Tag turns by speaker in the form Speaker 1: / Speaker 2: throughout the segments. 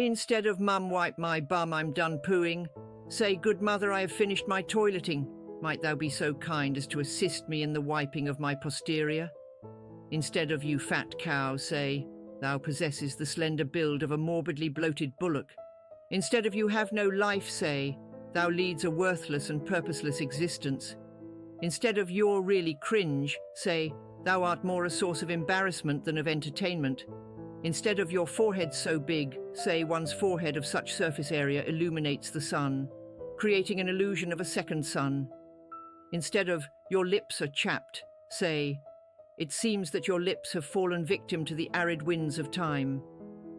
Speaker 1: Instead of "Mum, wipe my bum, I'm done pooing," say, "Good mother, I have finished my toileting. Might thou be so kind as to assist me in the wiping of my posterior?" Instead of "You fat cow," say, "Thou possesses the slender build of a morbidly bloated bullock." Instead of "You have no life," say, "Thou leads a worthless and purposeless existence." Instead of "You're really cringe," say, "Thou art more a source of embarrassment than of entertainment." Instead of "Your forehead so big," say, "One's forehead of such surface area illuminates the sun, creating an illusion of a second sun." Instead of "Your lips are chapped," say, "It seems that your lips have fallen victim to the arid winds of time."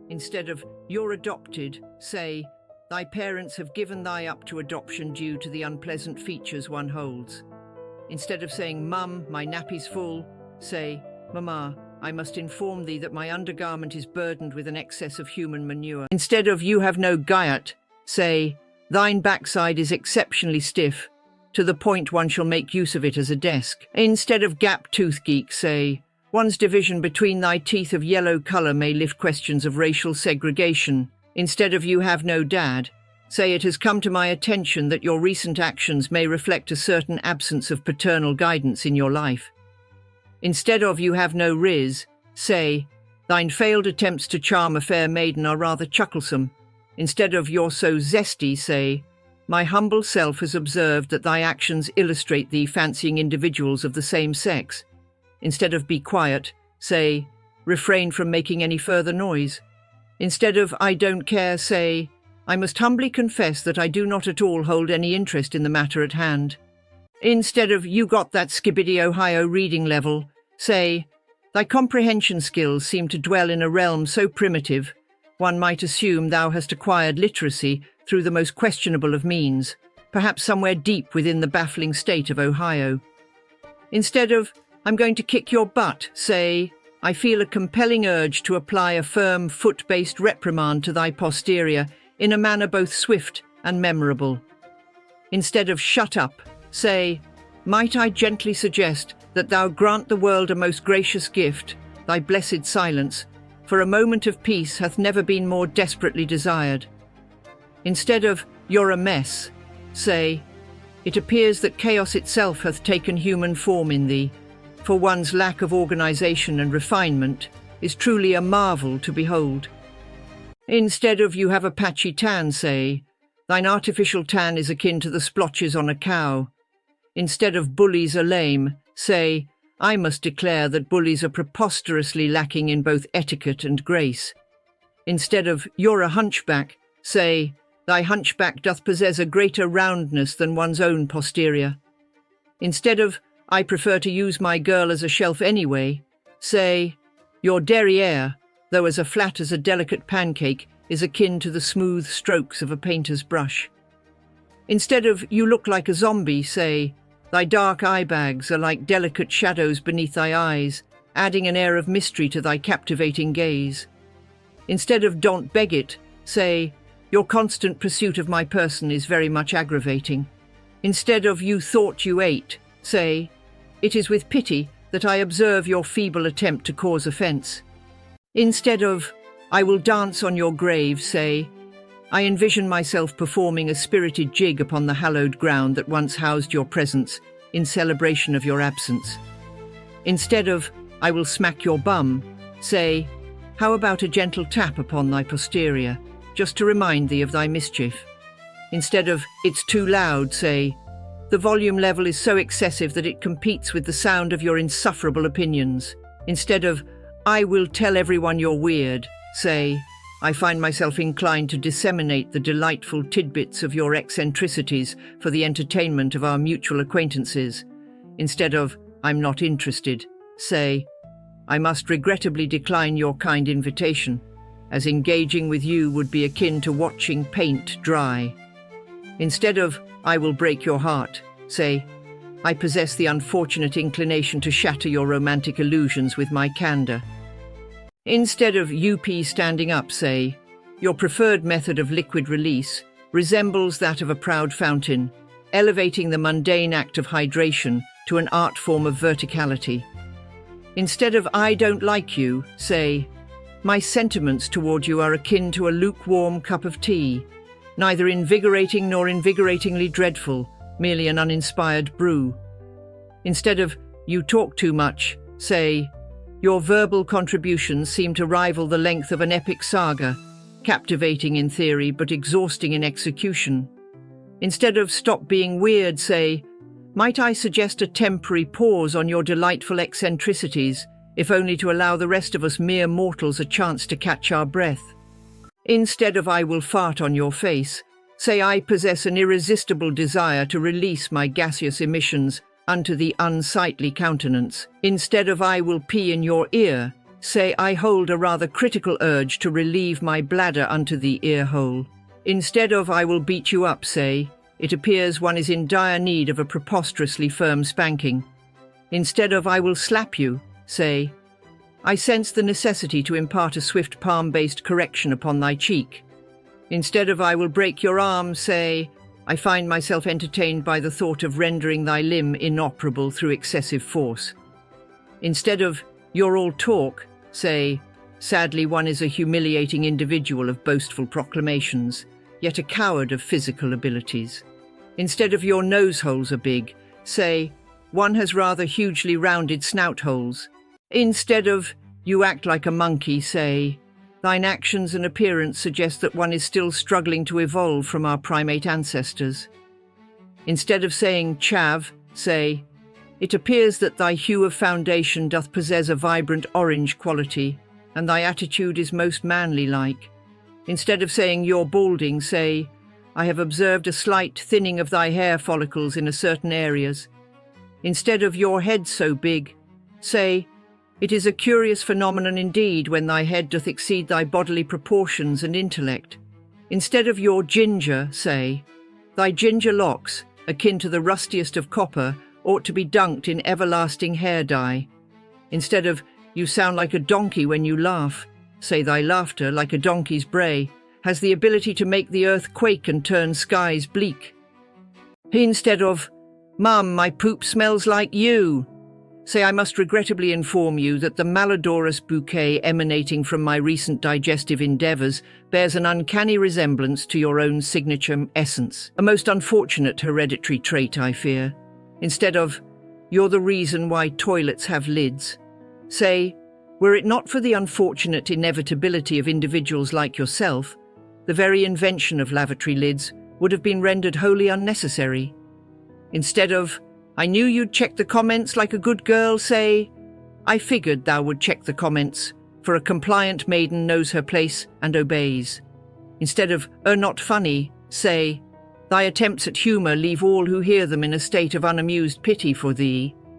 Speaker 1: Instead of "You're adopted," say, "Thy parents have given thy up to adoption due to the unpleasant features one holds." Instead of saying "Mum, my nappy's full," say, "Mama, I must inform thee that my undergarment is burdened with an excess of human manure." Instead of "You have no guyot," say, "Thine backside is exceptionally stiff, to the point one shall make use of it as a desk." Instead of "Gap tooth geek," say, "One's division between thy teeth of yellow color may lift questions of racial segregation." Instead of "You have no dad," say, "It has come to my attention that your recent actions may reflect a certain absence of paternal guidance in your life." Instead of "You have no riz," say, "Thine failed attempts to charm a fair maiden are rather chucklesome." Instead of "You're so zesty," say, "My humble self has observed that thy actions illustrate thee fancying individuals of the same sex." Instead of "Be quiet," say, "Refrain from making any further noise." Instead of "I don't care," say, "I must humbly confess that I do not at all hold any interest in the matter at hand." Instead of "You got that Skibbity Ohio reading level," say, "Thy comprehension skills seem to dwell in a realm so primitive, one might assume thou hast acquired literacy through the most questionable of means, perhaps somewhere deep within the baffling state of Ohio." Instead of "I'm going to kick your butt," say, "I feel a compelling urge to apply a firm foot-based reprimand to thy posterior in a manner both swift and memorable." Instead of "Shut up," say, "Might I gently suggest that thou grant the world a most gracious gift, thy blessed silence, for a moment of peace hath never been more desperately desired." Instead of "You're a mess," say, "It appears that chaos itself hath taken human form in thee, for one's lack of organization and refinement is truly a marvel to behold." Instead of "You have a patchy tan," say, "Thine artificial tan is akin to the splotches on a cow." Instead of "Bullies are lame," say, "I must declare that bullies are preposterously lacking in both etiquette and grace." Instead of "You're a hunchback," say, "Thy hunchback doth possess a greater roundness than one's own posterior." Instead of "I prefer to use my girl as a shelf anyway," say, "Your derriere, though as flat as a delicate pancake, is akin to the smooth strokes of a painter's brush." Instead of "You look like a zombie," say, "Thy dark eye bags are like delicate shadows beneath thy eyes, adding an air of mystery to thy captivating gaze." Instead of "Don't beg it," say, "Your constant pursuit of my person is very much aggravating." Instead of "You thought you ate," say, "It is with pity that I observe your feeble attempt to cause offense." Instead of "I will dance on your grave," say, "I envision myself performing a spirited jig upon the hallowed ground that once housed your presence in celebration of your absence." Instead of "I will smack your bum," say, "How about a gentle tap upon thy posterior, just to remind thee of thy mischief?" Instead of "It's too loud," say, "The volume level is so excessive that it competes with the sound of your insufferable opinions." Instead of "I will tell everyone you're weird," say, "I find myself inclined to disseminate the delightful tidbits of your eccentricities for the entertainment of our mutual acquaintances." Instead of "I'm not interested," say, "I must regrettably decline your kind invitation, as engaging with you would be akin to watching paint dry." Instead of "I will break your heart," say, "I possess the unfortunate inclination to shatter your romantic illusions with my candor." Instead of "UP standing up," say, "Your preferred method of liquid release resembles that of a proud fountain, elevating the mundane act of hydration to an art form of verticality." Instead of "I don't like you," say, My sentiments toward you are akin to a lukewarm cup of tea, neither invigorating nor invigoratingly dreadful, merely an uninspired brew. Instead of, you talk too much, say, your verbal contributions seem to rival the length of an epic saga, captivating in theory but exhausting in execution. Instead of stop being weird, say, might I suggest a temporary pause on your delightful eccentricities, if only to allow the rest of us mere mortals a chance to catch our breath? Instead of I will fart on your face, say I possess an irresistible desire to release my gaseous emissions unto the unsightly countenance. Instead of I will pee in your ear, say I hold a rather critical urge to relieve my bladder unto the ear hole. Instead of I will beat you up, say, it appears one is in dire need of a preposterously firm spanking. Instead of I will slap you, say, I sense the necessity to impart a swift palm-based correction upon thy cheek. Instead of I will break your arm, say, I find myself entertained by the thought of rendering thy limb inoperable through excessive force. Instead of you're all talk, say, sadly one is a humiliating individual of boastful proclamations, yet a coward of physical abilities. Instead of your nose holes are big, say, one has rather hugely rounded snout holes. Instead of you act like a monkey, say, thine actions and appearance suggest that one is still struggling to evolve from our primate ancestors. Instead of saying chav, say, it appears that thy hue of foundation doth possess a vibrant orange quality, and thy attitude is most manly-like. Instead of saying you're balding, say, I have observed a slight thinning of thy hair follicles in certain areas. Instead of your head so big, say, it is a curious phenomenon indeed when thy head doth exceed thy bodily proportions and intellect. Instead of your ginger, say, thy ginger locks, akin to the rustiest of copper, ought to be dunked in everlasting hair dye. Instead of you sound like a donkey when you laugh, say thy laughter, like a donkey's bray, has the ability to make the earth quake and turn skies bleak. Instead of, Mum, my poop smells like you, say I must regrettably inform you that the malodorous bouquet emanating from my recent digestive endeavours bears an uncanny resemblance to your own signature essence. A most unfortunate hereditary trait, I fear. Instead of, you're the reason why toilets have lids, say, were it not for the unfortunate inevitability of individuals like yourself, the very invention of lavatory lids would have been rendered wholly unnecessary. Instead of, I knew you'd check the comments like a good girl, say, I figured thou would check the comments, for a compliant maiden knows her place and obeys. Instead of, not funny, say, thy attempts at humour leave all who hear them in a state of unamused pity for thee.